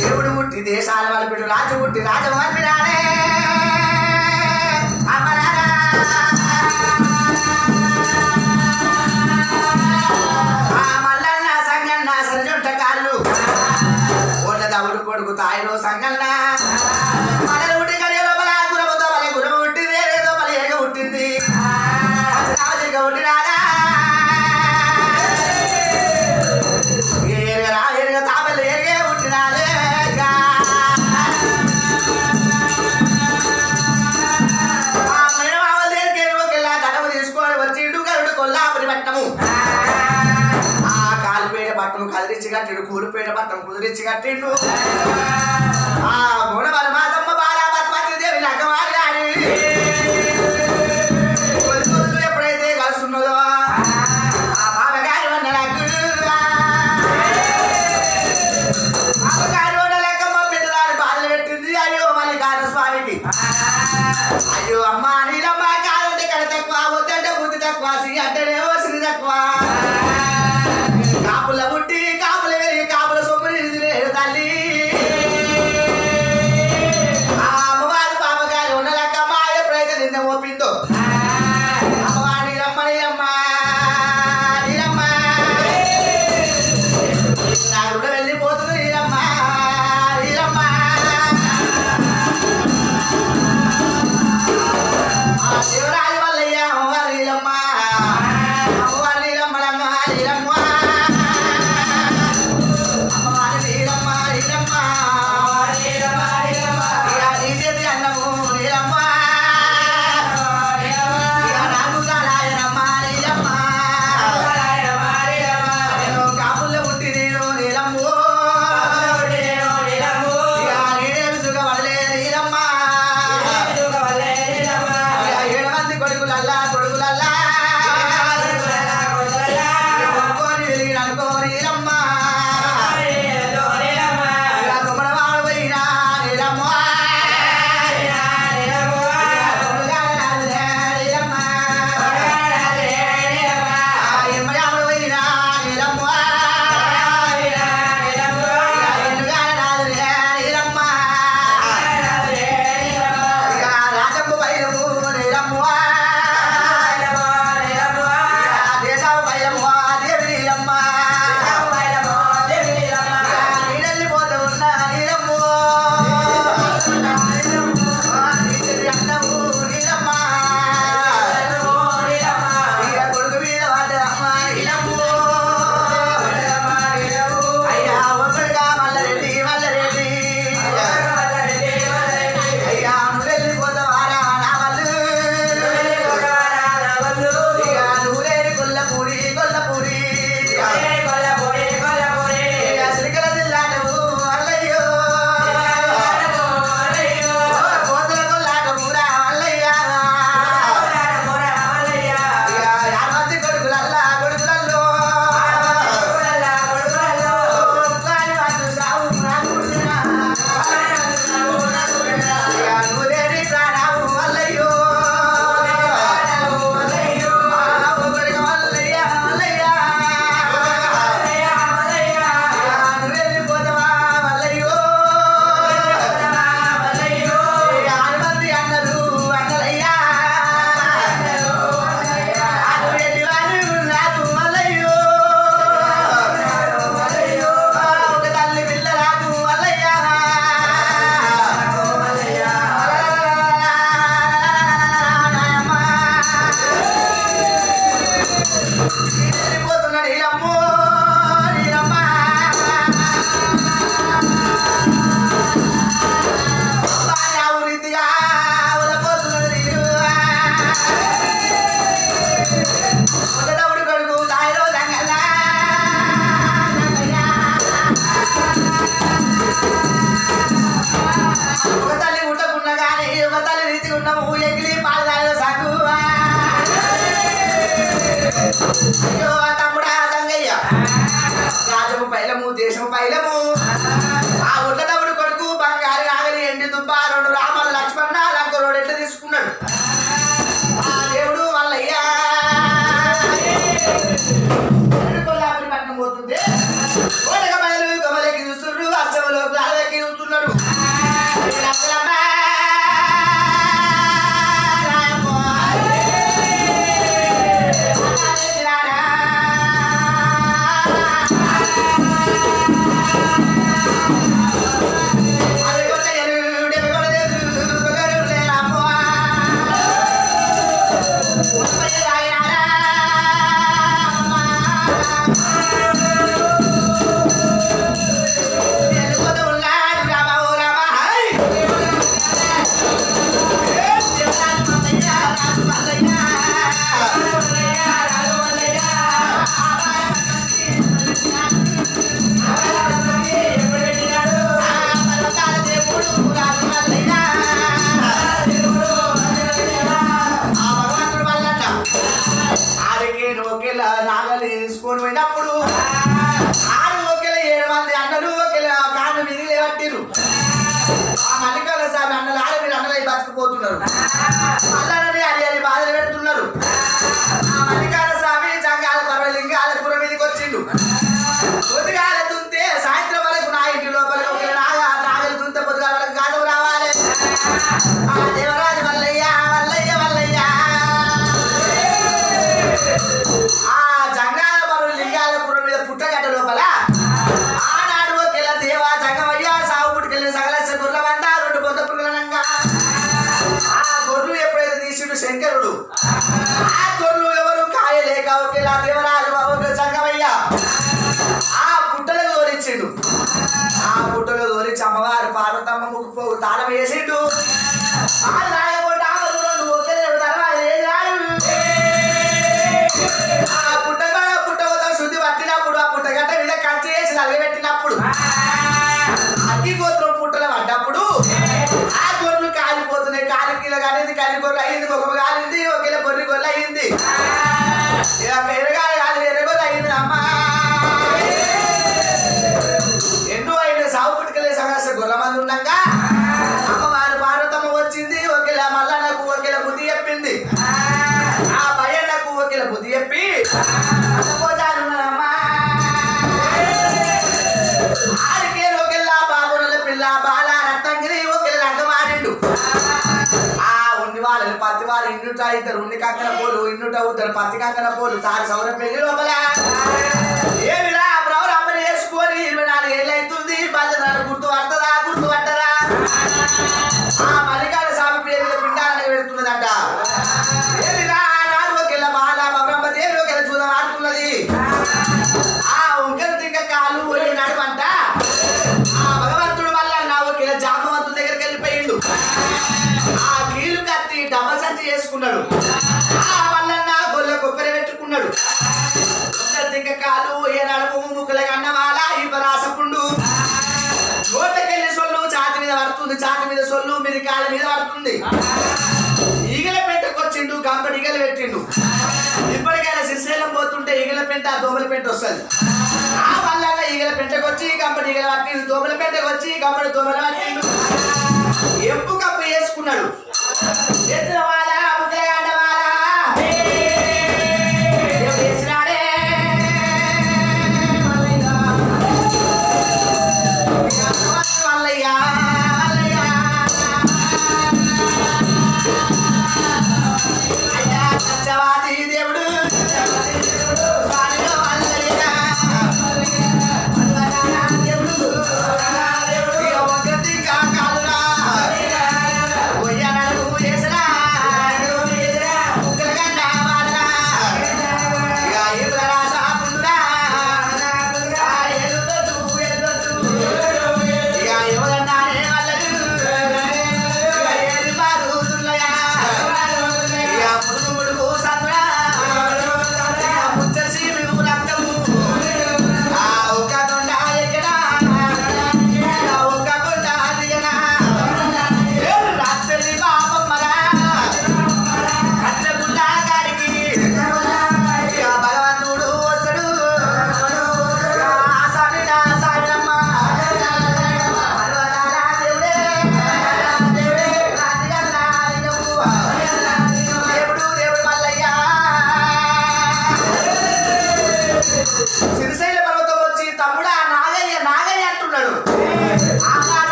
దేవుడు పుట్టి దేశాల వలపిడు రాజు పుట్టి రాజవల్పిడానే మల్లన్న సంగన్న సరిజొంట కాళ్ళు ఓళ్ళ దవుడు కొడుకు తాయిలో సంగన్న మలలు పుట్టి కడియ లోపల గురముతో మళ్ళీ గురము పుట్టింది ఏదో మళ్ళీ ఏగ పుట్టింది పుట్టి రాదా ఏరుగా తాపలు ఏగే పుట్టినాలే కదిరించి కట్టిండు కూలిపోయిన పట్టం కుదిరించి కట్టిండు ఆ గుణవల మాతమ్మ బాలా పద్మావతి దేవి లగ్గమాడి ఎప్పుడైతే కలుస్తున్నదో ఆ బాబగారి వండలకు బాబగారి వండలెక్కమ్మ పెద్దదాని బాధలు పెట్టింది అయ్యో మల్లికార్జున స్వామికి అయ్యో అమ్మ నీలమ్మ కాదంటే కడ తక్కువ వద్దంటే బుద్ధి తక్కువ సి అంటేనేమో సిరి తక్కువ కాపుల పుట్టి కాపుల వెరిగి కాపుల సొమ్ముని తల్లి ఆ అమ్మవారి పాపగారి ఉండలేక మాయ ప్రయత్నం నిన్న మోపిందో అమ్మవా నీలమ్మ నీలమ్మ నీలమ్మ నా కూడా వెళ్ళిపోతుంది నీలమ్మ నీలమ్మ ఆ శివరాజు వల్లయ్య అమ్మవారి నీలమ్మ అమ్మవారి నీలమ్మలమ్మ నీలమ్మ అయ్యో తమ్ముడా సంగయ్య రాజము పైలము దేశము పైలము ఆ ఉడ్ల తమ్ముడు కొడుకు బంగారు నాగలి ఎండి దుబ్బ రెండు రామాలు లక్ష్మణ లంకరోడు ఎట్లా తీసుకున్నాడు ఆ దేవుడు వల్లయ్యా కొల్లాపురి పట్టణం పోతుంటే కోటక బయలు గమలకి చూస్తున్నారు అష్టములో గాలకి చూస్తున్నారు నాగలి తీసుకొని పోయినప్పుడు ఆరు ఒకేల 7 మంది అన్నలు ఒకేలా కాళ్ళు మిగిలి పట్టిరు ఆ మల్లికాల స్వామి అన్నలు ఆడ మీరు అన్నలు బతుకుపోతున్నారు అల్లరని అది అది బాధలు పెడుతున్నారు ఆ మల్లికాల స్వామి జంగాల పర్వలింగాల పుర మీదకి వచ్చిండు పొద్దుగాల తుంతే సాయంత్రం వరకు నా ఇంటి లోపల ఒక నాగలి తుంతే పొద్దుగాల వరకు గాజు రావాలి ఆ దేవరాజు వల్లయ్య వల్లయ్య వల్లయ్య ఆ జంగాల పరువు లింగాల పుర మీద పుట్టగడ్డ లోపల ఆనాడు ఒకేలా దేవా జంగమయ్య సాగు పుట్టుకెళ్ళిన సగలక్ష గొర్రెల వంద 2 బొద్ద పురుగులనంగా ఆ గొర్రెలు ఎప్పుడైతే తీసిండు శంకరుడు ఆ గొర్రెలు ఎవరు కాయలేక ఒకేలా దేవరాజు ఒక జంగమయ్య ఆ పుట్టలో తోలిచ్చిండు ఆ పుట్టలో తోలిచ్చి అమ్మవారు పార్వతమ్మ ముక్కు పోగు తాళం వేసిండు ఆ రాయబోట ఆ పుట్టగడ్డ శుద్ధి పట్టినప్పుడు ఆ పుట్టగడ్డ మీద కంచి వేసి నలగబెట్టినప్పుడు అగ్గి గోత్రం పుట్టలు పడ్డప్పుడు ఆ గొర్రెలు కాలిపోతున్నాయి కాలి కిలో కాలింది కల్లి గొర్రెలు అయింది ఒక కాలింది ఒకేలా బొర్రి గొర్రెలు అయింది ఎరగాలి కాదు ఎరగొర్రెలు అయింది అమ్మా ఎన్నో అయిన సాగు పుట్టుకెళ్ళే సమస్య గొర్రెల మంది ఉన్నాక అమ్మవారు పార్వతమ్మ వచ్చింది ఒకేలా మళ్ళా నాకు ఒకేలా బుద్ధి చెప్పింది ఆ భయన్నకు ఒకేలా బుద్ధి చెప్పి ఆడికే ఒకేలా బాబుల పిల్ల బాల రత్నంగిరి ఒకేలా లంగమాడిండు ఆ ఉండి వాళ్ళని పత్తి వాళ్ళు ఇండుట ఇద్దరు ఉండి కంకర పోలు ఇండుట ఉద్దరు పత్తి కంకర పోలు సారి సౌర పెళ్లి లోపల ఏమిరా బ్రవర్ అమ్మని వేసుకొని 24 ఏళ్ళు అవుతుంది బాధ్యత గుర్తు పట్టదా గుర్తు పట్టరా ఆ మల్లికాల స్వామి పేరు మీద పిండాలని పెడుతున్నదంట ఏమిరా నాడు ఒకేలా బాల బ్రహ్మదేవి ఒకేలా చూద్దాం ఆడుతున్నది ఆ ఉంకరు తింక కాలు ఒలి నడవంట ఆ భగవంతుడు వల్ల నా ఒకేలా జామవంతుడి దగ్గరికి వెళ్ళిపోయిండు ఆ కీలు కత్తి డబ్బ సంచి చేసుకున్నాడు ఆ వల్ల నా గొల్ల కొబ్బరి పెట్టుకున్నాడు ఉంకరు తింక కాలు ఏ నడుము ముక్కులగా అన్నవాళ్ళ ఈ పరాసపుండు నోటకెళ్ళి సొల్లు ఛాతి మీద పడుతుంది ఛాతి మీద సొల్లు మీది కాళ్ళ మీద పడుతుంది ఈగల పెంటకొచ్చిండు గంపడి ఈగలు పెట్టిండు ఇప్పటికైనా శ్రీశైలం పోతుంటే ఈగల పెంట దోమల పెంట వస్తుంది ఆ వల్ల ఈగల పెంటకొచ్చి గంపడి ఈగల పట్టిండు దోమల పెంటకొచ్చి గంపడి దోమల పట్టిండు ఎంపు కప్పు వేసుకున్నాడు దేవుడు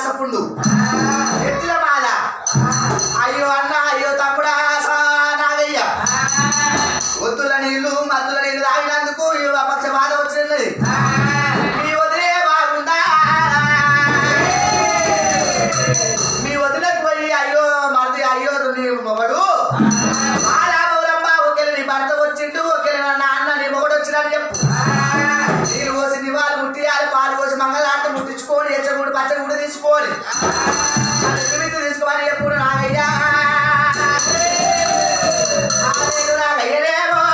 మాసపుండు ఎత్తుల బాధ అయ్యో అన్న అయ్యో తమ్ముడా నాగయ్య ఒత్తుల నీళ్లు మత్తుల నీళ్లు తాగినందుకు పక్ష బాధ వచ్చినది మీ వదిలే బాగుందా మీ వదిలకు పోయి అయ్యో మరిది అయ్యో నీ మొగడు బాలాబౌరమ్మ ఒకేలా నీ భర్త వచ్చిండు ఒకేలా నా అన్న నీ మొగడు వచ్చినని చెప్పు నీరు పోసి నివాళి ముట్టియాలి పాలు పోసి మంగళార్త ముట్టించుకొని ఎచ్చగుడు పచ్చడి కూడా తీసుకోవాలి తీసుకోవాలి ఎప్పుడు నాగయ్యా నాగయ్యలేమో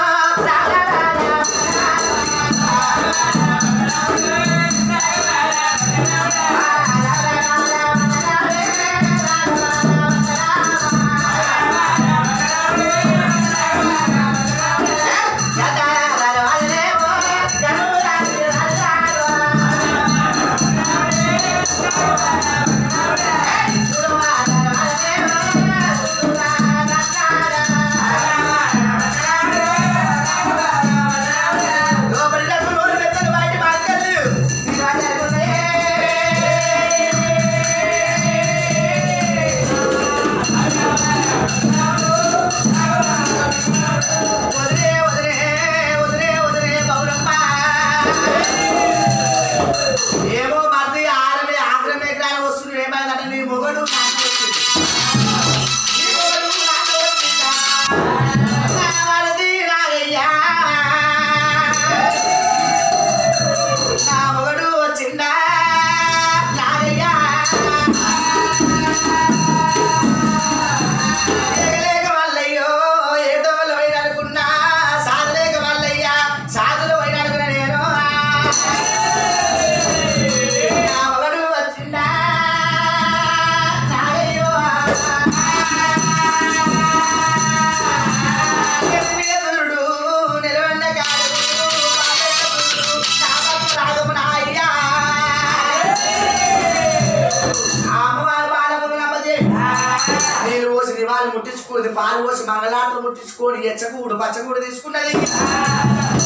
ముట్టించుకుంది పాలు పోసి మంగళాటలు ముట్టించుకొని ఎచ్చకూడు పచ్చకూడు తీసుకున్నది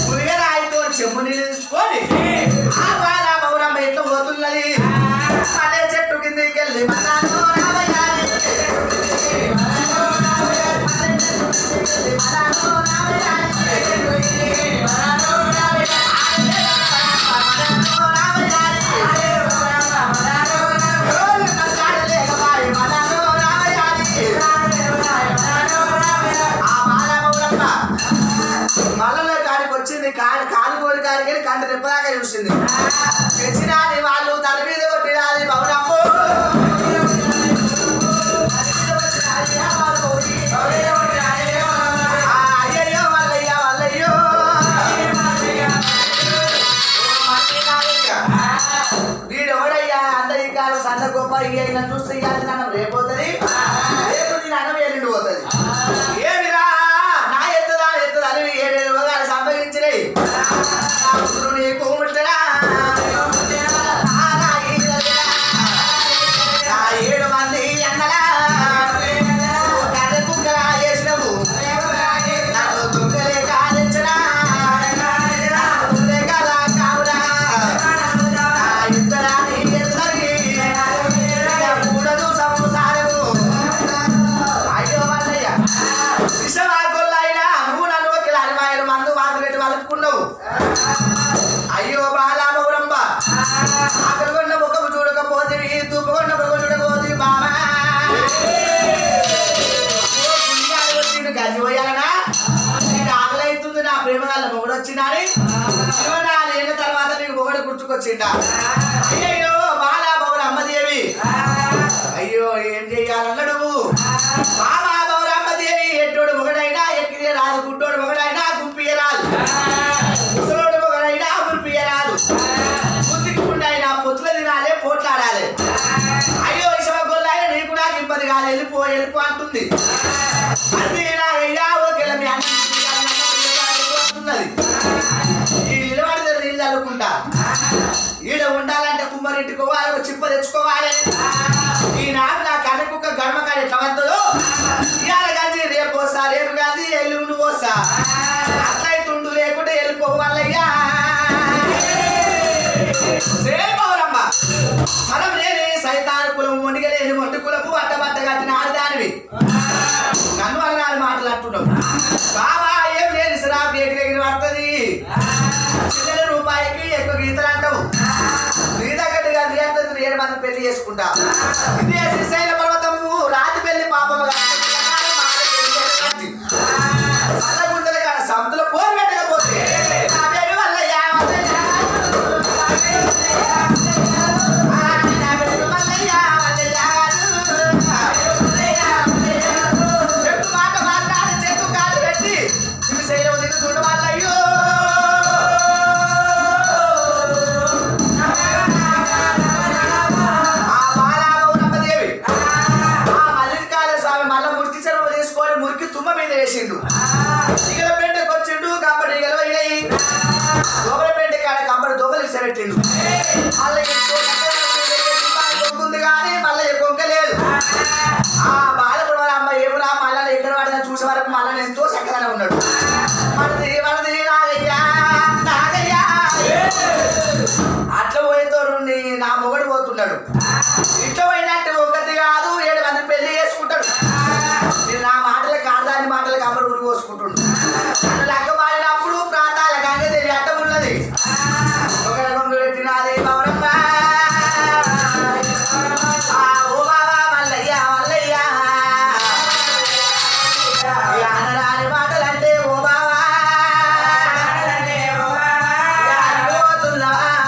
పులిగరాయితో చెంబు నీళ్ళు తీసుకొని ఆ బాలాబౌరమ్మ ఎట్లా పోతున్నది అదే చెట్టు కిందకి వెళ్ళి మళ్ళీ కాడికి వచ్చింది కాలు కోరి కాడికి కంట రెప్పదాకా చూసింది తెచ్చినాది వాళ్ళు తల మీద కొట్టినాది బౌరమ్మ అయ్యయ్యో వల్లయ్య వల్లయ్యో వీడెవడయ్యా అందరి కాదు సన్న గొప్ప ఇయ్య చూస్తే ఇయ్యాలి నన్ను రేపోతుంది రేపు నేను అన్నం ఎల్లుండి పోతుంది ఏమిరా నా ఎత్తుదా ఎత్తుదని 7 రోగాలు సంభవించినాయి నీకు ముట్టడా 7 మంది అన్నలా కుక్కలా చేసినవు నన్ను దుంగలే కాలించడా కదా కావురా ఇద్దరాని కూడదు సంసారము అయ్యో వల్లయ్య విషవాగొల్లైనా నువ్వు నన్ను ఒక అరవై మందు మాకు పెట్టి వలుపుకున్నావు అయ్యో బాలాబౌరమ్మ ఆకలిగొన్న ముఖము చూడకపోతివి తుప్పుకొన్న ముఖం చూడకపోతివి బామా వచ్చిండు గజ్జి పోయాలనా నీకు ఆకలి అవుతుంది నా ప్రేమ వల్ల మొగుడు వచ్చిందని 24 ఏళ్ళ తర్వాత నీకు మొగుడు గుర్తుకొచ్చిండా అయ్యో బాలాబౌరమ్మ దేవి అయ్యో ఏం చెయ్యాలన్నాడు బాలాబౌరమ్మ దేవి ఎట్టోడు మొగడైనా ఎక్కిదే రాదు గుడ్డోడు మొగడైనా గుంపియ రాదు ముసలోడు మొగడైనా గుంపియ రాదు గుర్తికుండైనా పొత్తుల తినాలే పోట్లాడాలి అయ్యో ఇసవగొల్లైనా నీకు నాకు ఇబ్బంది కాదు వెళ్ళిపో వెళ్ళిపో అంటుంది అది నాగయ్యా ఓకేలా మీ అన్నది ఈ నిలబడితే నీళ్ళు చల్లుకుంటా ఈడ ఉండాలంటే కుమ్మరింటికి పోవాలి ఒక చిప్ప తెచ్చుకోవాలి ఈనాడు నా కనకుక్క గర్మకాడి ఎట్లా వస్తుందో ఇవాళ గాంధీ రేపు వస్తా రేపు గాంధీ ఎల్లుండి వస్తా అట్లయితుండు లేకుంటే వెళ్ళిపోవాలయ్యా బౌరమ్మ మనం లేని సైతాను కుల కూతురు 7 మంది పెళ్లి చేసుకుంటా. ఇదే శ్రీశైల పర్వతము రాతి పెళ్లి పాపము గుంటలు కాడ సముద్రంలో పోరు పెట్టకపోతే నా పేరు వల్లయ్య చెట్టు మాట మాట్లాడి చెట్టు కాలు పెట్టి శ్రీశైలం దిగుతుండ వాళ్ళయ్యో తుమ్మ మీద వేసిండు. ఈగల పెంటకు వచ్చిండు. కంపడి ఈగలు పోయినాయి. దోమల పెంట కాడ కంపడి దోమలు ఇసబెట్టిండు. దొంగుంది కానీ మళ్ళీ కొంకలేదు. ఆ బాధపడి వాళ్ళ అమ్మ ఏమురా మళ్ళా ఎక్కడ వాడినా చూసే వరకు మళ్ళీ ఎంతో చక్కగానే ఉన్నాడు. మనది మనది నాగయ్యా నాగయ్యా అట్లా పోయేతోడు నా మొగడు పోతున్నాడు. ఇట్లా పోయినట్టు ఒకటి కాదు 7 మంది పెళ్లి చేసుకుంటాడు. నా మాటలకు ఆడదాని మాటలకు అమరు ఉరి పోసుకుంటుండు. నన్ను లెక్క మారినప్పుడు ప్రాంతాల గంగదేవి అడ్డం ఉన్నది. ఒక రకం పెట్టినది పౌరమ్మ ఓ బాబా మల్లయ్య మల్లయ్య అనరాని మాటలంటే ఓ బాబా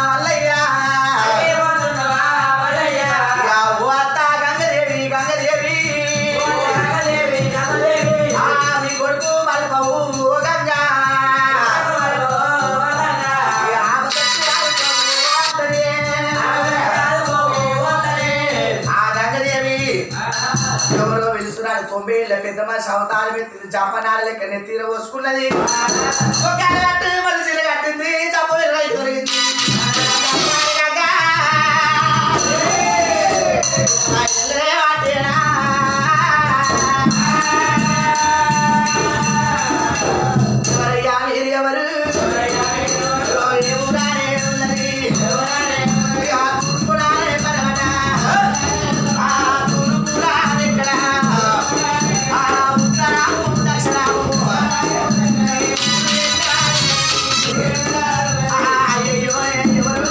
మల్లయ్య ఓ అత్త గంగదేవి గంగదేవి మీ కొడుకు మల్పవు గంగా ఆ గంగదేవి ఎవరో వెలుస్తున్నాడు. 90 ఏళ్ళ పెద్ద మనిషి అవతారం జపనాల లెక్క నెత్తిన పోసుకున్నది. ఒక కట్టు మనిషిని కట్టింది. జప దొరికింది. ఎవరు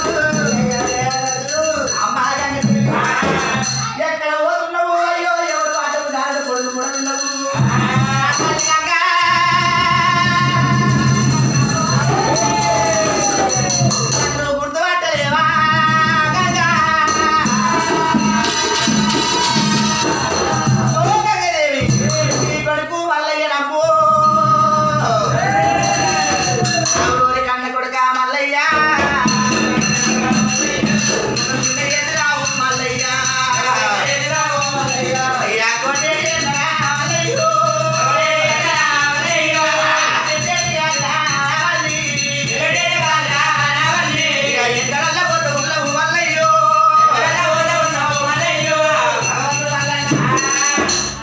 ఎక్కడ పోతున్నావు అయ్యో ఎవరు అటకు దారి పొడుగు కూడా ఉన్నావు. గుర్తుపట్టలేవా గంగదేవి నీ కొడుకు మల్లయ్య నమ్ము కన్న కొడుక మల్లయ్య ఎదురావు మల్లయ్య అయ్యా కొట్టే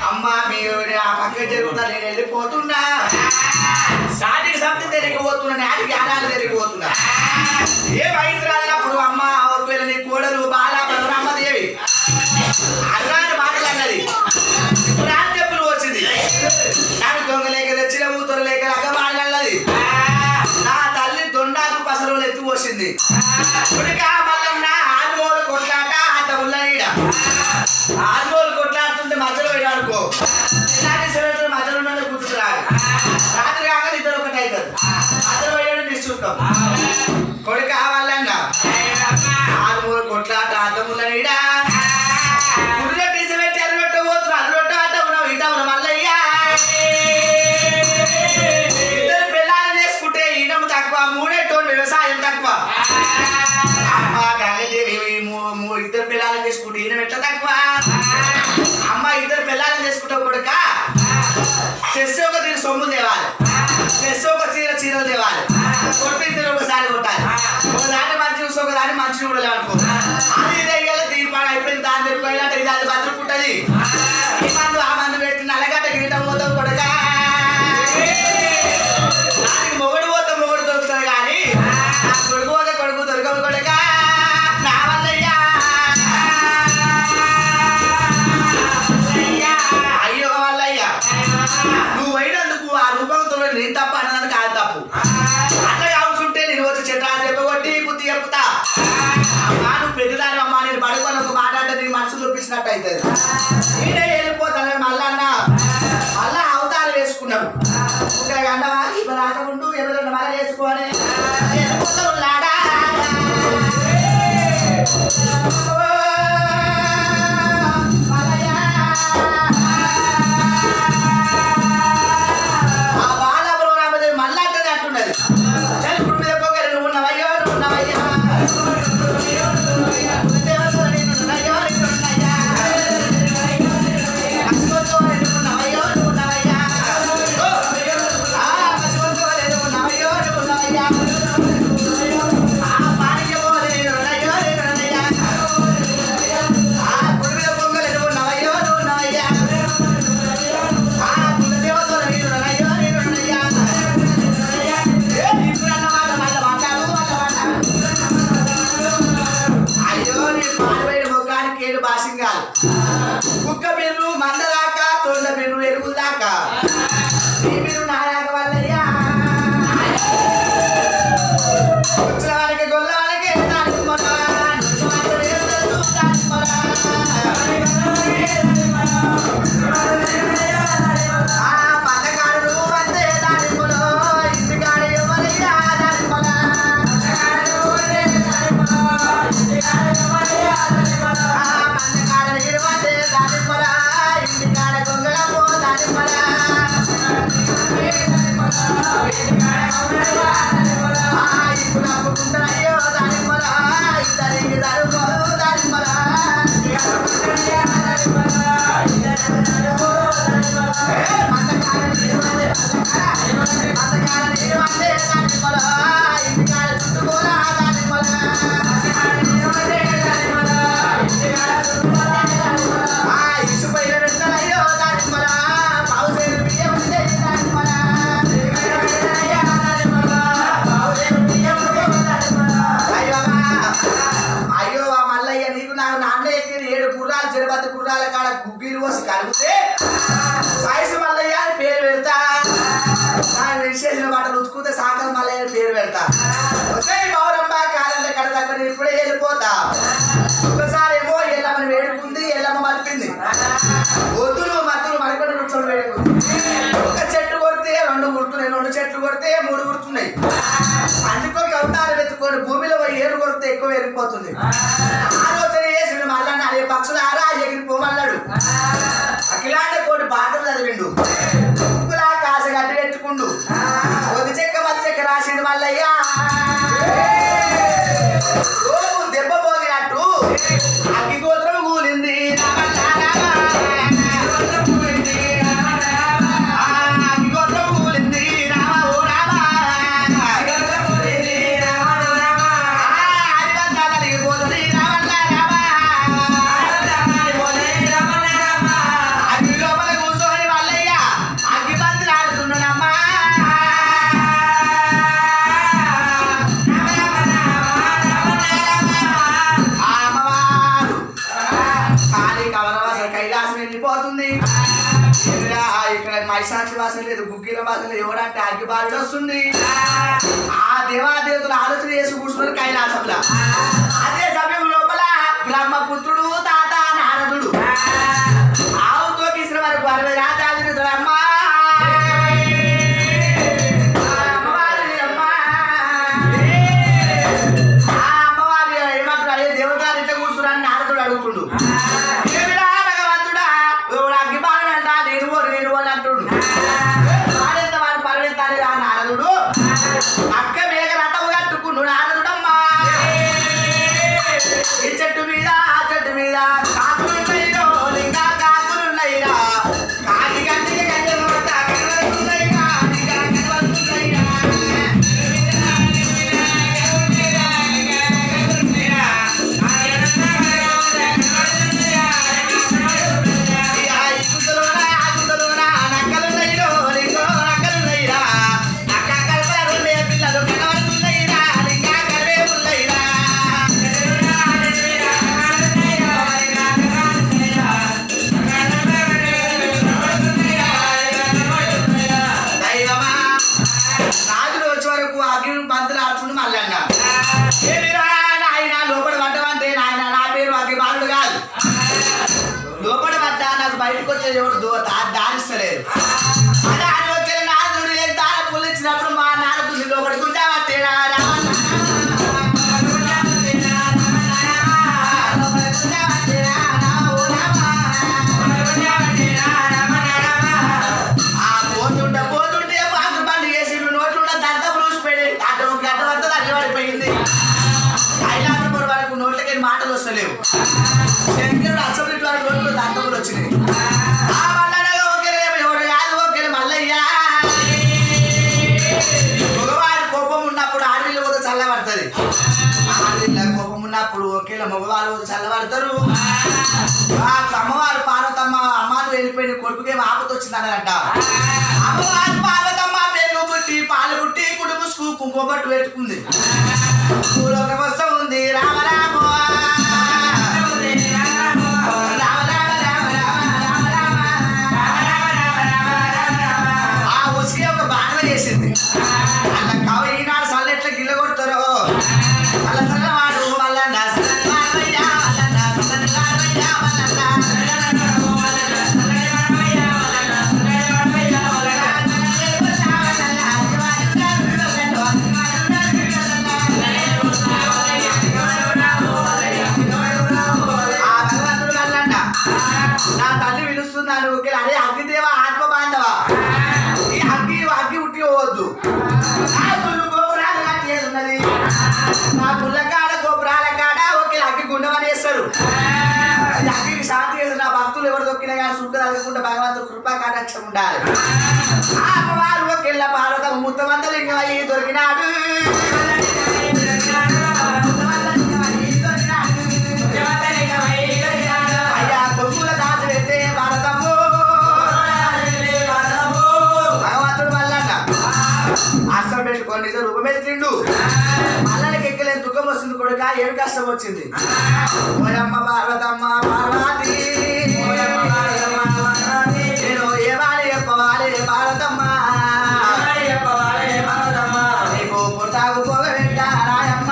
అమ్మా మీరు ఆ పక్క జరుగుతా నేను వెళ్ళిపోతున్నా. సాటికి సబ్జెక్ట్ తిరిగిపోతున్నా. నాటి జ్ఞానాలు తిరిగిపోతున్నా. ఏ వైద్యురాలప్పుడు అమ్మ ఒకవేళ నీ కోడలు బాలా పరమదేవి అన్నాని మాటలు అన్నది. ఇప్పుడు ఆ చెప్పులు వచ్చింది. నాకు దొంగలేక తెచ్చిన ఊతరు లేక అగ్గమాడన్నది. నా తల్లి దొండాకు పసరులు ఎత్తి పోసింది. ఇప్పుడుగా మళ్ళీ ఆరుమూలు కొట్లాట అంత ఉన్నీడ ఆరుమూలు కొట్లాడుతుంటే మధ్యలో అనుకో ఇలాంటి సెలవులు మధ్యలో ఉన్న కూర్చుంటారు. రాత్రి కాక ఇద్దరు ఒకటి అవుతారు. మధ్యలో పోయాడు నిశ్చుంటాం. కొడుకు కావాలన్నా ఆరుమూలు కొట్లాట అర్థముల నీడ గుడిలో తీసిపెట్టి అరగొట్ట పోతున్నా. అరగొట్ట అట్ట ఉన్నావు ఇట్ట ఉన్నావు మల్లయ్య. ఇద్దరు పిల్లలు చేసుకుంటే ఈనము తక్కువ. 3 టోన్ వ్యవసాయం తక్కువ. అమ్మ గంగదేవి ఇద్దరు పిల్లలు చేసుకుంటే ఈయన ఎట్లా తక్కువ. అమ్మ ఇద్దరు పిల్లలు చేసుకుంటావు కొడుక చెస్ ఒక తీరు సొమ్ము తేవాలి. చెస్ ఒక చీరలు తేవాలి. కొట్టి ఇద్దరు ఒకసారి కొట్టాలి. ఒకదాన్ని మంచి చూసి ఒకదాన్ని మంచి చూడలే అనుకో. అది ఇదే దీపాడు అయిపోయింది. దాని తిరిగిపోయినట్టు ఇది అది బతుకుంటది. ఈ మందు ఆ మందు పెట్టి నల్లగడ్డ గిరీటం పోతావు కొడుక. దానికి మొగుడు పోతే మొగుడు దొరుకుతుంది కానీ కొడుకు పోతే కొడుకు దొరకవు కొడుక. నా వల్లయ్యా అయ్యో వల్లయ్య నువ్వు అయినందుకు ఆ రూపంతో నేను తప్ప అన్నదానికి కాదు తప్పు. అట్లా కావాల్సింటే నేను వచ్చి చెట్టు దెబ్బ కొట్టి బుద్ధి చెప్తా. నువ్వు పెద్దదాని అమ్మా నేను ఇచ్చినట్టు అవుతుంది. ఈయన వెళ్ళిపోతాను మల్లన్న మళ్ళా అవతారం వేసుకున్నాడు. గండవా ఇప్పుడు రాకముందు ఎవరైనా మళ్ళీ వేసుకోవాలి వెళ్ళిపోతాడు. కుక్క బిర్రు మందలాక తొండ బిర్రు ఎరుగుదాకా ఈ బిర్రు నాయాక వల్లయ్యా వచ్చిన వాళ్ళకి గొల్ల వాళ్ళకి దానికి పథకాడు అంతే దాని పొలో ఇంటికాడ ఎవరయ్యా దాని పొల గుర్రాల కాడ గుగ్గిలు పోసి కలిపితే సాయిసు మల్లయ్య అని పేరు పెడతా. విశేషమైన మాటలు ఉతుకుతే సాకల మల్లయ్య అని పేరు పెడతా. వస్తే గౌరమ్మ కాలంలో కడ దగ్గర ఇప్పుడే వెళ్ళిపోతా. ఒకసారి ఏమో ఎల్లమ్మని వేడుకుంది, ఎల్లమ్మ మలిపింది. వద్దులు మద్దులు మలిపడి కూర్చొని వేడుకుంది. ఒక చెట్టు కొడితే 2 గుర్తున్నాయి, 2 చెట్లు కొడితే 3 గుర్తున్నాయి. అందుకోకి అవతారం ఎత్తుకొని భూమిలో 7 కొడితే ఎక్కువ ఎరిగిపోతుంది. ఆలోచన చేసిండు మల్లన్న అదే పక్షులు ఆరా ఎగిరిపోమన్నాడు. అఖిలాండ కోటి పాటలు చదివిండు. ముక్కులా కాస గడ్డి పెట్టుకుండు. కొద్ది చెక్క మధ్య చెక్క రాసిండు మల్లయ్య. దెబ్బ పోగినట్టు అగ్గిగోత్రం కూలింది. ఇక్కడ మైసాక్షి వాసన లేదు, గుగ్గిల వాసన లేదు. ఎవరంటే అగ్గిబాలుడు వస్తుంది. ఆ దేవాదేవతలు ఆలోచన చేసి కూర్చున్నారు కైలాసంలో. అదే సమయం లోపల బ్రహ్మపుత్రుడు తాత నారదుడు ఆవుతో తీసిన వరకు 60 రాజాలు అమ్మ అమ్మవారు ఏమంటారు అదే దేవతలు ఇట్లా కూర్చున్నారని నారదుడు అడుగుతుండు. నారదుడు అక్క మేఘ రథం కట్టుకుండు. నారదుడమ్మా ఈ చెట్టు మీద ఆ చెట్టు మీద కాకులున్నాయిరో ఇంకా కాకులున్నాయిరా. కాకి గంటికి గంటె బయటకు వచ్చేది ఎవరు దారిస్తలేదు అదే అది వచ్చే నాదుడు ఏం తాళ పుల్లు ఇచ్చినప్పుడు మా నాలుగు లోపలికి ఉంటావా పోతుంటే పాత్ర బండి వేసి నోట్లున్న దంత పూసిపోయి అటు గడ్డ వద్ద తగ్గిపడిపోయింది కైలాసపురం వరకు నోట్లకి మాటలు వస్తలేవు శంకరుడు అసెంబ్లీ వరకు నోట్లు దంతములు వచ్చినాయి ఆ మల్లనగా ఒకేలే ఎవరు కాదు ఒకేలే మల్లయ్య మగవాడు కోపం ఉన్నప్పుడు ఆడవిల్లు పోతే చల్లబడుతుంది ఆడవిల్ల కోపం ఉన్నప్పుడు ఒకేలా మగవాళ్ళు పోతే చల్లబడతారు అమ్మవారు పార్వతమ్మ అమ్మాను వెళ్ళిపోయిన కొడుకుకేమో ఆపత వచ్చింది అన్నదంట అమ్మవారు పార్వతమ్మ పెన్ను పుట్టి పాలు పుట్టి కుటుంబకు కుంకుమ పట్టు పెట్టుకుంది భూలోకం వస్తూ ఉంది రామ రామ ఆ ఉసిరి ఒక బాగా చేసింది అలా కావు ఈనాడు సల్ల ఎట్లా గిల్ల కొడతారో అలా సన్నవాడు మల్లన్న నా తల్లి పిలుస్తున్నాను అదే అగ్నిదేవ ఆత్మ బాంధవ ఈ అగ్గి ఉట్టి పోవద్దు గోపురాలు కట్టేది నా పుల్లకాడ గోపురాల కాడ ఒకే అగ్గి గుండమని వేస్తారు అగ్గికి శాంతి చేసి నా భక్తులు ఎవరు దొక్కినా కానీ సుఖ తగ్గకుండా భగవంతుడు కృపా కటాక్షం ఉండాలి అమ్మవారు ఒకేళ్ళ పార్వతమ్మ ముత్తమంతలు ఇంకా దొరికినాడు అయ్యా కొమ్ముల దాచి పెట్టే భారతము భగవంతుడు మల్లన్న అస్సం పెట్టుకొని నిజ రూపమెత్తిండు మల్లనికి ఎక్కలేని దుఃఖం వస్తుంది కొడుక ఏమి కష్టం వచ్చింది ఓయమ్మ పార్వతమ్మ పార్వతి నేను ఏమాలి చెప్పవాలి భారతమ్మ నీకు పుట్టాకు పోగ పెట్టా రాయమ్మ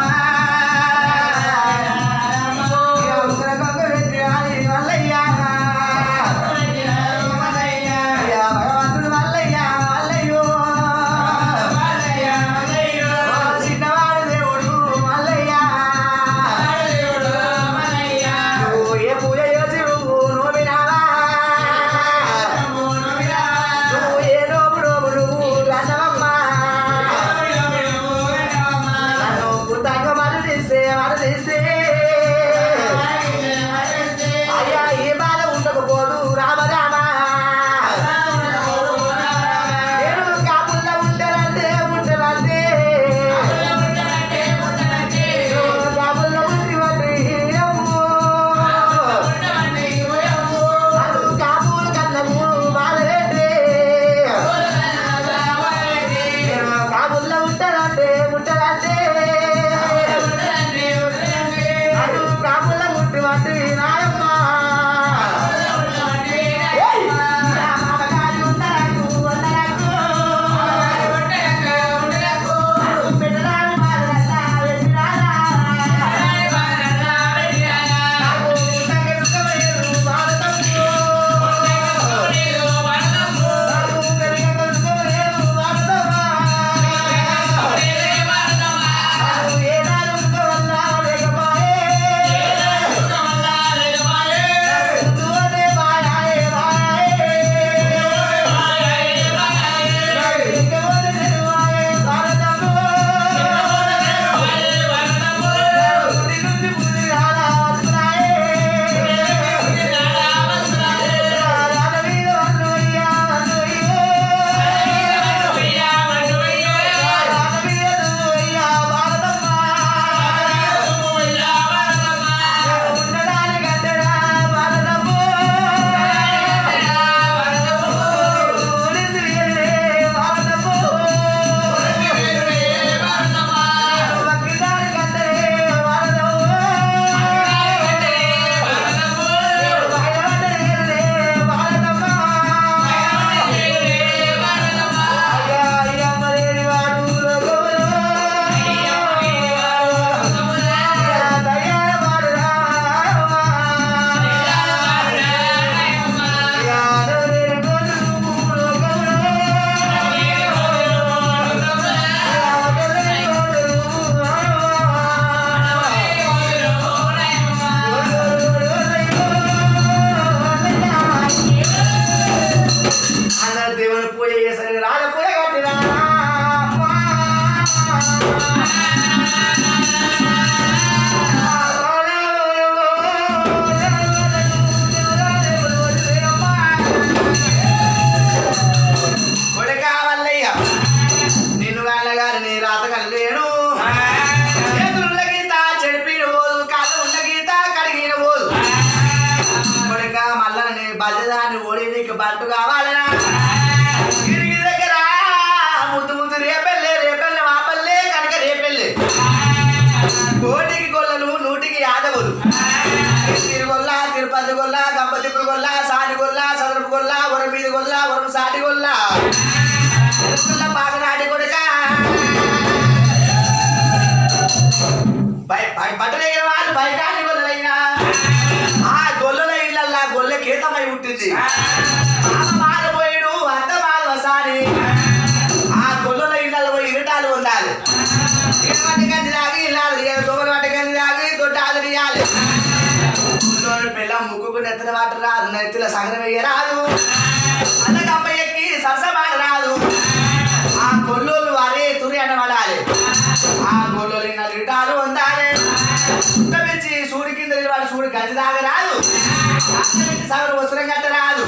భగవంతుడు మల్లయ్య మల్లయ్యో చిన్నవాడు దేవుడు మల్లయ్య నువ్వు ఏ బజదాన్ని ఓడి నీకు బంటు కావాలనా గిరిగి దగ్గర ముద్దు ముద్దు రేపెళ్ళే రేపెళ్ళే మాపల్లే కనుక రేపెళ్ళే కోటికి గొల్లలు 100కి యాదవులు తిరుగొల్ల తిరుపతి గొల్ల గంపతిప్పుడు గొల్ల సాటి గొల్ల సదరపు గొల్ల వరం మీద గొల్ల వరం సాటి గొల్ల పాకనాటి కొడుక బట్టలైన వాళ్ళు బయటాన్ని గొల్లలైనా ఆ గొల్లల ఇళ్ళల్లా గొల్ల కేతమై ఉంటుంది మాలపోయాడు అంత మాలు వసాని ఆ గొల్లల ఇళ్ళల్లో పోయి ఇరటాలు ఉండాలి ఇటువంటి గంది తాగి ఇల్లాలి తొమ్మిది వాటి గంది తాగి తొట్టాలు తీయాలి పిల్ల ముక్కుకు నెత్తిన వాటర్ రాదు నెత్తిలో సగం వేయరాదు అన్నకి అమ్మ ఎక్కి సరసమాట రాదు ఆ గొల్లోళ్ళు వారే తురి అని పడాలి ఆ గొల్లోళ్ళు ఇరటాలు ఉండాలి పిలిచి సూడి కింద వాడు సూడి గంజి తాగరాదు సగం వస్త్రం కట్ట రాదు